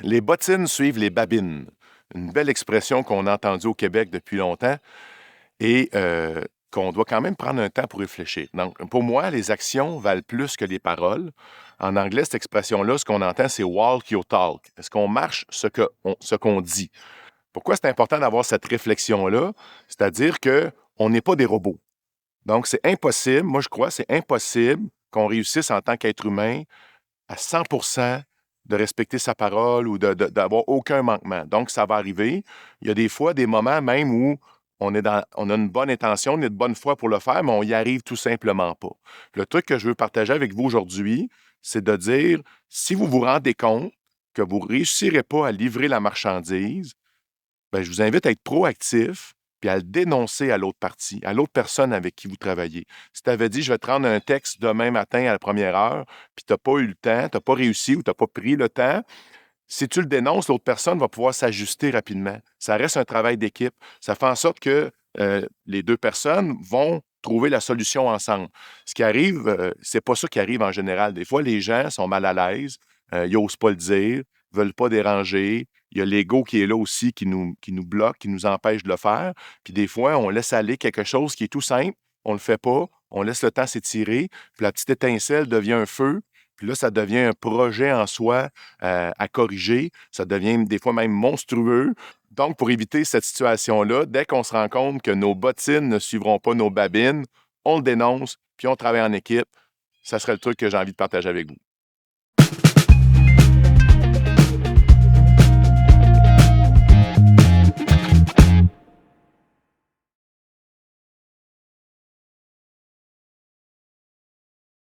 Les bottines suivent les babines. Une belle expression qu'on a entendue au Québec depuis longtemps et qu'on doit quand même prendre un temps pour réfléchir. Donc, pour moi, les actions valent plus que les paroles. En anglais, cette expression-là, ce qu'on entend, c'est walk your talk. Est-ce qu'on marche ce qu'on dit? Pourquoi c'est important d'avoir cette réflexion-là? C'est-à-dire qu'on n'est pas des robots. Donc, c'est impossible, moi je crois, c'est impossible qu'on réussisse en tant qu'être humain à 100% de respecter sa parole ou d'avoir aucun manquement. Donc, ça va arriver. Il y a des fois, des moments même où on a une bonne intention, on est de bonne foi pour le faire, mais on n'y arrive tout simplement pas. Le truc que je veux partager avec vous aujourd'hui, c'est de dire, si vous vous rendez compte que vous ne réussirez pas à livrer la marchandise, ben, je vous invite à être proactif puis à le dénoncer à l'autre partie, à l'autre personne avec qui vous travaillez. Si tu avais dit, je vais te rendre un texte demain matin à la première heure, puis tu n'as pas eu le temps, tu n'as pas réussi ou tu n'as pas pris le temps, si tu le dénonces, l'autre personne va pouvoir s'ajuster rapidement. Ça reste un travail d'équipe. Ça fait en sorte que les deux personnes vont trouver la solution ensemble. Ce qui arrive, c'est pas ça qui arrive en général. Des fois, les gens sont mal à l'aise, ils n'osent pas le dire, veulent pas déranger. Il y a l'ego qui est là aussi, qui nous bloque, qui nous empêche de le faire. Puis des fois, on laisse aller quelque chose qui est tout simple, on ne le fait pas, on laisse le temps s'étirer, puis la petite étincelle devient un feu, puis là, ça devient un projet en soi à corriger. Ça devient des fois même monstrueux. Donc, pour éviter cette situation-là, dès qu'on se rend compte que nos bottines ne suivront pas nos babines, on le dénonce, puis on travaille en équipe. Ça serait le truc que j'ai envie de partager avec vous.